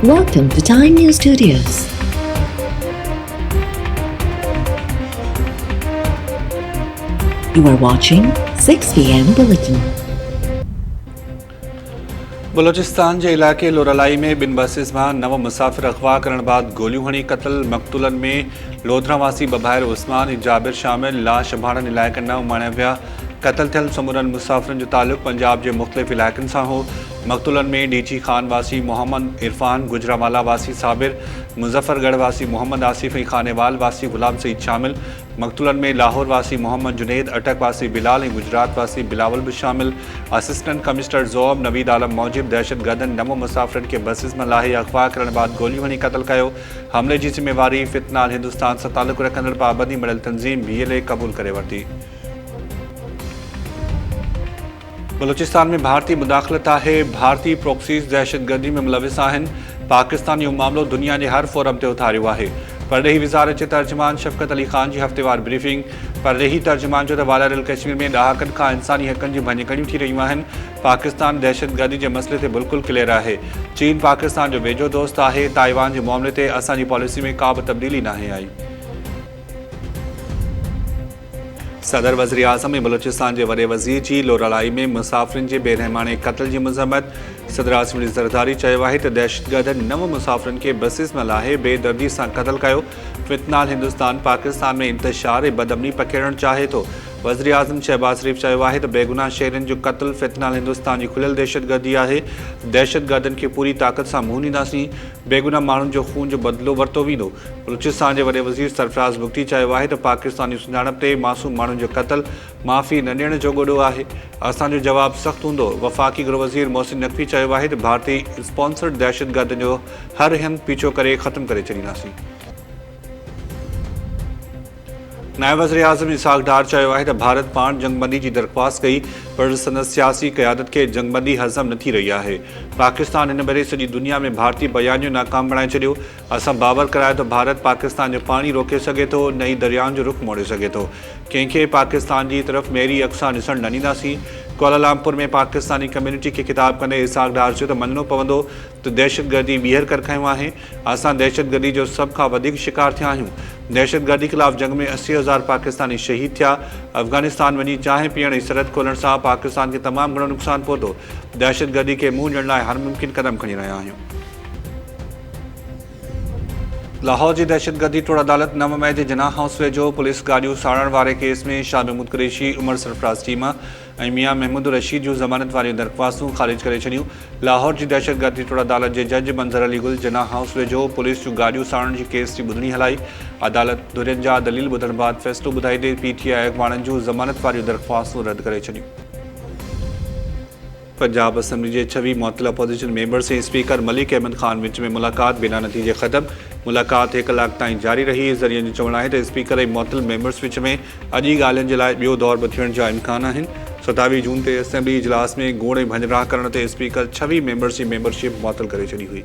Welcome to Time News Studios. You are watching 6 p.m. Bulletin. Balochistan जे इलाइक़े लोरलाई में बिन buses मां 9 मुसाफ़िर अगवा करण बाद गोलियूं हणी क़त्ल मक़तूलनि में लोधरा वासी बभायर उस्मान ऐं जाबिर शामिल लाश भाड़नि इलाइक़नि न उमाणिया विया क़त्ल थियल समूरनि मुसाफ़िरनि जो तालुक़ पंजाब जे मुख़्तलिफ़ इलाइक़नि सां हो मक़तूलनि में डीची खान वासी मोहम्मद इरफान गुजरावाला वासी साबिर मुज़फ़रगढ़ वासी मोहम्मद आसिफ ऐं खानेवाल वासी गुलाम सईद शामिल मक़तूलनि में लाहौर वासी मोहम्मद जुनैद अटक वासी बिलाल ऐं गुजरात वासी बिलावल भी शामिल असिस्टेंट कमिश्नर ज़ोअब नवीद आलम मौजिब दहशतगर्दनि 9 मुसाफ़िरनि खे बसिस में लाहे अगवा करण बाद गोलियूं हणी क़त्ल कयो हमले जी ज़िम्मेवारी फितनाल हिंदुस्तान सां तालुक़ रखंदड़ पाबंदी मिलियल तंज़ीम BLA क़बूल करे वरिती। बलूचिस्तान में भारतीय मुदाख़लत आहे भारतीय प्रॉक्सीज़ दहशतगर्दी में मुलविस आहिनि पाकिस्तान इहो मामलो दुनिया जे हर फोरम ते उथारियो आहे परॾेही वज़ारत जे तर्जुमान शफ़क़त अली ख़ान जी हफ़्तेवार ब्रीफिंग परॾेही तर्जुमान जो त वालारियल कश्मीर में ॾहाकनि खां इंसानी हक़नि जी भञकड़ियूं थी रहियूं आहिनि पाकिस्तान दहशतगर्दी जे मसइले ते बिल्कुलु क्लियर आहे चीन पाकिस्तान जो वेझो दोस्त आहे ताइवान जे मामले ते असांजी पॉलिसी में का बि तब्दीली नाहे आई। सदर वज़ीर आज़म ऐं बलूचिस्तान जे वॾे वज़ीर जी लोरलाई में मुसाफ़िरनि जे बेरहमाने क़त्ल जी मज़म्मत सदर आसिम अली ज़रदारी चयो आहे त दहशतगर्दनि 9 मुसाफ़िरनि खे बसिस में लाहे बेदर्दी सां क़त्ल कयो फितनाल हिंदुस्तान पाकिस्तान में इंतशार ऐं बदअमनी पखेड़णु चाहे थो वज़ीर आज़म शहबाज शरीफ़ चयो आहे त बेगुनाह शहरियुनि जो क़त्ल फितनाल हिंदुस्तान जी खुलियल दहशतगर्दी आहे दहशतगर्दनि खे पूरी ताक़त सां मुंहुं ॾींदासीं बेगुनाह माण्हुनि जो खून जो बदिलो वरितो वेंदो बलूचिस्तान जे वॾे वज़ीर सरफराज़ बुगटी चयो आहे त पाकिस्तानी सुञाणप ते मासूम माण्हुनि जो क़त्ल माफ़ी न ॾियण जो ॻोॾो आहे असांजो जवाबु सख़्तु हूंदो वफ़ाक़ी गृह वज़ीर मोहसिन नक़वी चयो आहे त भारतीय स्पॉन्सर्ड दहशतगर्दनि जो हर हंधि पीछो करे ख़त्म करे छॾींदासीं। नायब वज़ीर आज़म इसाक डार चयो आहे त भारत पाण जंगबंदी जी दरख़्वास्त कई पर संदसि सियासी क़यादत खे जंगबंदी हज़म न थी रही आहे पाकिस्तान हिन भेरे सॼी दुनिया में भारतीय बयानियूं नाकाम बणाए छॾियो असां बावर करायो त भारत पाकिस्तान जो पाणी रोके सघे थो न ई दरियाउनि जो रुख़ मोड़े सघे थो कंहिंखे पाकिस्तान जी तरफ़ मेरी अक़सां ॾिसणु न ॾींदासीं कुआलालमपुर में पाकिस्तानी कम्यूनिटी खे ख़िताब कंदे इसाक डार चयो त मञणो पवंदो त दहशतगर्दी ॿीहर करखायूं आहे असां दहशतगर्दी जो सभ खां वधीक शिकार थिया आहियूं दहशतगर्दी ख़िलाफ़ जंग में 80,000 पाकिस्तानी शहीद थिया अफ़गानिस्तान वञी चांहि पीअण जी सरहद खोलण सां पाकिस्तान खे तमामु घणो नुक़सानु पहुतो दहशतगर्दी खे मुंहुं ॾियण लाइ हर मुमकिन क़दम खणी रहिया आहियूं। लाहौर जी दहशतगर्दी टोड़ अदालत 9 मई जे जनाह हाउस वेझो पुलिस गाॾियूं साड़ण वारे केस में शाह महमूद कुरैशी उमर सरफराज़ चीमा ऐं मियां महमूद रशीद जूं ज़मानत वारियूं दरख़्वास्तूं ख़ारिज करे छॾियूं लाहौर जी दहशतगर्दी टोड़ अदालत जे जज मंज़र अली गुल जनाह हाउस वेझो पुलिस जूं गाॾियूं साड़ण जी केस जी ॿुधणी हलाई अदालत धुरियुनि जा दलील ॿुधण बाद फ़ैसिलो ॿुधाईंदे PTI अॻवाननि जूं ज़मानत वारियूं दरख़्वास्तूं रद्द करे छॾियूं। पंजाब असम्बली के 26 मुअत्तल अपोजिशन मेंबर्स ऐं स्पीकर मलिक अहमद ख़ान विच में मुलाक़ात बिना नतीजे ख़त्म मुलाक़ात 1 कलाक ताईं जारी रही ज़रियनि जो चवणु आहे त स्पीकर ऐं मुअत्तल मेंबर्स विच में अॼु ई ॻाल्हियुनि जे लाइ ॿियो दौर बि थियण जा इम्कान आहिनि 27 जून ते असेंबली इजलास में गोड़ ऐं भञराह करण ते स्पीकर 26 मेंबर्स जी मेंबरशिप मुअत्तल करे छॾी हुई।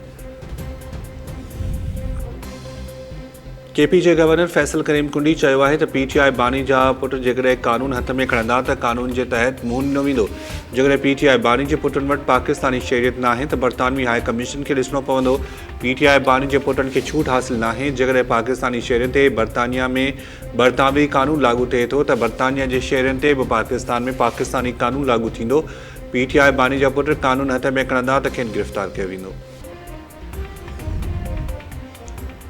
KP जे गवर्नर फैसल करीम कुंडी चयो आहे त PTI बानी जा पुट जेकॾहिं कानून हथ में खणंदा त कानून जे तहत मुंहुं न वेंदो जेकॾहिं PTI बानी जे पुटनि वटि पाकिस्तानी शहरियत न आहे त बरतानवी हाई कमीशन खे ॾिसणो पवंदो PTI बानी जे पुटनि खे छूट हासिल न आहे जेकॾहिं पाकिस्तानी शहरियत ते बरतानिया में बरतानवी कानून लागू थिए थो त बरतानिया जे शहरनि ते बि पाकिस्तान में पाकिस्तानी कानून लागू थींदो PTI बानी जा पुट कानून हथ में खणंदा त खेनि गिरफ़्तार कयो वेंदो।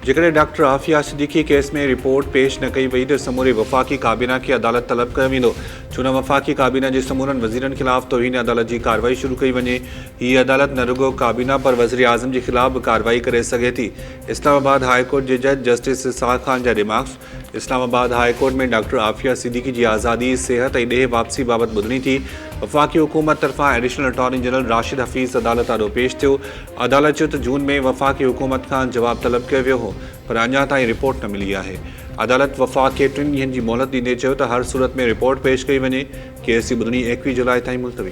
जेकॾहिं डॉक्टर आफ़िया सिद्दीकी केस में रिपोर्ट पेश न कई वई त समूरे वफ़ाक़ी काबीना खे अदालत तलब कयो वेंदो छो न वफ़ाक़ी काबीना जे समूरनि वज़ीरनि ख़िलाफ़ तौहीन अदालत जी कार्रवाई शुरू कई वञे हीअ अदालत न रुगो काबीना पर वज़ीर आज़म जे ख़िलाफ़ बि कार्रवाई करे सघे थी इस्लामाबाद हाई कोर्ट जे जज जस्टिस इसहाक़ खान जा रिमार्क्स इस्लामाबाद हाई कोर्ट में डॉक्टर आफ़िया सिद्दीकी जी आज़ादी सेहत ऐं ॾेह वापसी बाबति ॿुधणी थी वफ़ाक़ी हुकूमत तरफ़ां additional attorney general Rashid Hafeez अदालत आॾो पेश थियो अदालत चयो त जून में वफ़ाक़ी हुकूमत खां जवाबु तलब कयो वियो हो पर अञा ताईं रिपोर्ट न मिली आहे अदालत वफ़ाक़ खे 3 ॾींहनि जी मोहलत ॾींदे चयो त हर सूरत में रिपोर्ट पेश कई वञे केस जी ॿुधणी 21 जुलाई ताईं मुलतवी।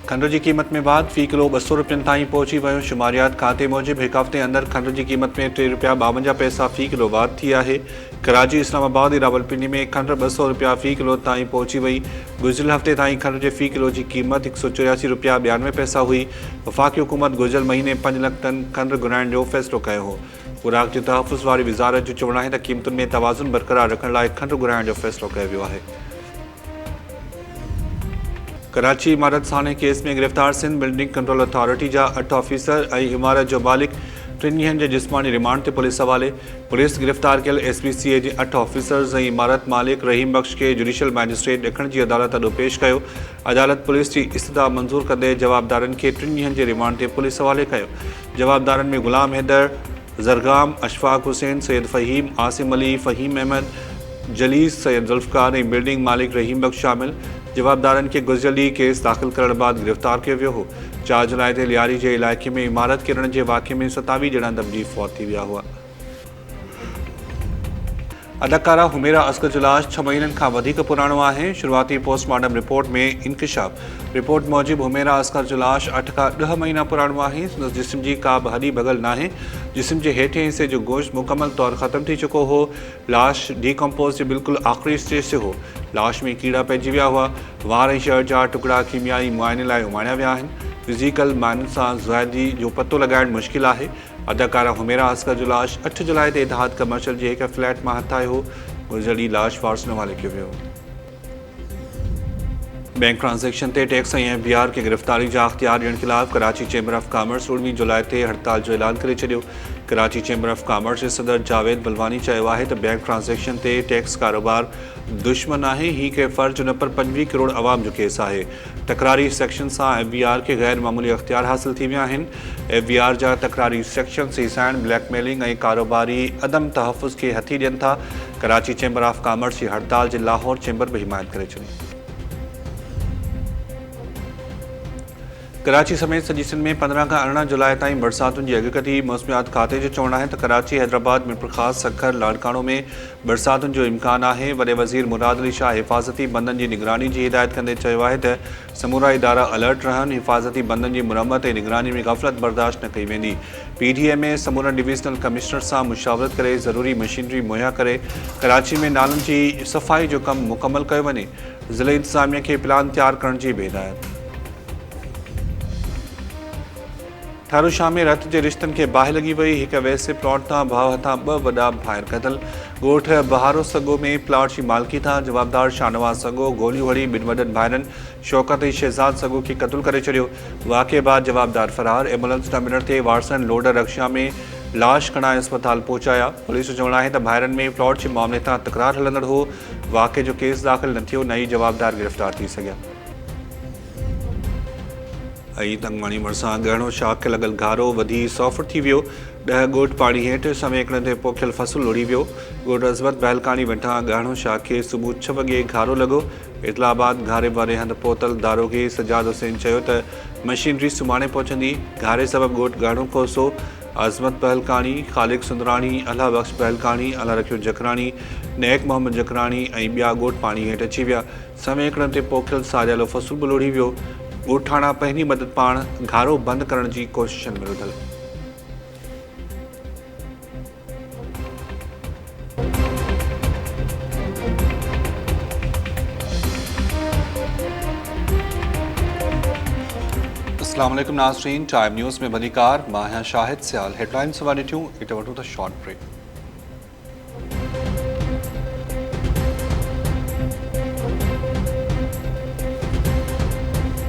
खंड की क़ीमत में बाद फ़ी किलो 200 रुपयनि ताईं पहुची वियो। शुमारियात खाते मूजिब एक हफ़्ते अंदर खंड की क़ीमत में 3 रुपया 52 पैसा फ़ी किलो वाध थी है। कराची, इस्लामाबाद और रावलपिंडी में खंड 200 रुपया फ़ी किलो ताईं पहुची वही। गुज़िरियल हफ़्ते ताईं खंड के फ़ी किलो की क़ीमत 184 रुपया 92 पैसा हुई। वफ़ाक़ी हुकूमत गुज़िरियल महीने 5 लाख टन खंड घुराइण जो फ़ैसिलो कयो हो। खुराक के तहफ़ुज़ वारी वज़ारत जो चवणु आहे त क़ीमतुनि में तवाज़ुन बरक़रार रखण लाइ खंड घुराइण जो फ़ैसिलो कयो वियो आहे। कराची इमारत साने केस में गिरफ़्तार सिंध बिल्डिंग कंट्रोल अथॉरिटी जा 8 ऑफिसर और इमारत जो मालिक टिनि जे जिस्मानी रिमांड ते पुलिस हवाले। पुलिस गिरफ़्तार कयल SPCA जे 8 ऑफिसर्स और इमारत मालिक रहीम बख्श के जुडिशियल मैजिस्ट्रेट ॾखण की अदालत अॾो पेश कयो। अदालत पुलिस की इस्तदा मंज़ूर कंदे जवाबदारनि के 3 ॾींहनि जे रिमांड ते पुलिस हवाले कयो। जवाबदारनि में गुलाम हैदर, ज़रगाम, अशफाक हुसैन, सैयद फ़हीम, आसिम अली, फ़हीम अहमद, जलीस, सैयद ज़ुल्फ़कार और बिल्डिंग मालिक रहीम बख्श शामिल। जवाबदारनि के गुज़िरियल केस दाख़िल करण बाद गिरफ़्तार किया वियो हो। 4 जुलाई ते लियारी के इलाके में इमारत किरण के वाक़े में 27 ॼणा दबिजी फौत थी विया हुआ। अदाकारा हुमेरा असगर जो लाश 6 महीननि खां वधीक पुराणो आहे। शुरुआती पोस्टमार्टम रिपोर्ट में इंकशाफ। रिपोर्ट मूजिब हुमेरा असगर जो लाश 8 खां 10 महीना पुराणो आहे। संदसि जिस्म की का बि हॾी भगल नाहे। जिस्म के हेठें हिस्से जो गोश्त मुकम्मल तौर ख़त्म थी चुको हो। लाश डीकम्पोज के बिल्कुल आख़िरी स्टेज से हो। लाश में कीड़ा पइजी विया हुआ। वार ऐं शर्ट जा टुकड़ा कीमियाई मुआइने लाइ उमाणिया विया आहिनि। फिज़िकल माइननि सां ज़ुहैदी जो पतो लगाइण मुश्किल आहे। अदाकारा हुमेरा असगर जो लाश 8 जुलाई ते इतिहाद कमर्शियल जे हिक फ्लैट मां हथ आयो हो। गुज़िरियल लाश वारसनि हवाले कयो वियो। बैंक ट्रांजेक्शन ते टैक्स ऐं FBR के गिरफ़्तारी जा अख्तियार ॾियण ख़िलाफ़ कराची चैम्बर ऑफ कॉमर्स 16 जुलाई ते हड़ताल जो ऐलान करे छॾियो। कराची चैम्बर ऑफ कॉमर्स के सदर जावेद बलवानी चयो आहे त बैंक ट्रांजेक्शन ते टैक्स कारोबार दुश्मन आहे। ही के फ़र्ज न पर 25 करोड़ अवाम जो केस आहे। तकरारी सेक्शन सां FBR के गैर मामूली अख्तियार हासिल थी विया आहिनि। FBR जा तकरारी सेक्शन सीसाइण, ब्लैकमेलिंग ऐं कारोबारी अदम तहफ़ुज़ के हथी ॾियनि था। कराची चैम्बर ऑफ कॉमर्स जी हड़ताल जे लाहौर चैम्बर भी हिमायत करे छॾी। कराची समेत सॼी सिंध में 15 खां 18 जुलाई ताईं बरसातुनि जी अॻकथी। मौसमियात खाते जो चवणु आहे त कराची, हैदराबाद, मिरपुरख़ास, सखर, लाड़काणो में बरसातुनि जो इम्कान आहे। वॾे वज़ीर मुराद अली शाह हिफ़ाज़ती बंदनि जी निगरानी जी हिदायत कंदे चयो आहे त समूरा इदारा अलर्ट रहनि। हिफ़ाज़ती बंदनि जी मुरम्मत ऐं निगरानी में ग़फ़लत बर्दाश्त न कई वेंदी। PDA में समूरा डिवीज़नल कमिश्नर सां मुशावरत करे ज़रूरी मशीनरी मुहैया करे कराची में नालनि जी सफ़ाई जो कमु मुकमल कयो वञे। ज़िले इंतज़ामिया खे प्लान तैयार करण जी बि हिदायत। थारू शाह में रत के रिश्तन के बाहि लगी वही। एक वैसे प्लॉट था भाव हथा 2 वॾा भाइर क़तल। ॻोठ बहारो सगो में प्लॉट की मालकी था। जवाबदार शाहनवाज सगो गोलियूं हड़ी ॿिनि वॾनि भाइरनि शौकत ऐं शहजाद सगो के क़तल करे छॾियो। वाक़े बाद जवाबदार फरार। एम्बुलेंस न मिलण ते वारसनि लोडर रक्षा में लाश खणाए अस्पताल पहुचाया। पुलिस जो चवणु आहे त भाइरनि में प्लॉट के मामले तां तकरार हलंदड़ हो। वाक़े जो केस दाख़िल न थियो, न ई जवाबदार गिरफ़्तार थी सघिया। तंगवाणी भरिसां गहणो शाख खे लॻल घारो वधी 100 फुट थी वियो। 10 ॻोठ पाणी हेठि समेकण ते पोखियल फ़सुल लुड़ी वियो। ॻोठ अज़मत बहलकानी वेठां गहणो शाख खे सुबुह 6 वॻे घारो लॻो। इतलाबाद घारे वारे हंधि पहुतल दारोगे सजाद हुसैन चयो त मशीनरी सुभाणे पहुचंदी। घारे सबबि ॻोठ गहणो कोसो। अज़मत बहलकानी, ख़ालिक सुंदराणी, अल्लाह बख्श बहलकानी, अल्लाह रखियो जकरानी, नैक मोहम्मद जकरानी ऐं ॿिया ॻोठ पाणी हेठि अची विया। समेकण ते पोखियल साॼालो फ़सुल बि लुड़ी वियो। ॻोठाणा पहिरीं मदद पाण घारो बंदि करण जी कोशिशनि में रुधल। अस्सलाम वालेकुम नाज़रीन, टाइम न्यूज़ में भलीकार मां आहियां शाहिद सियाल। हेडलाइंस वारी ॾिठियूं, इट वठूं त शॉर्ट ब्रेक।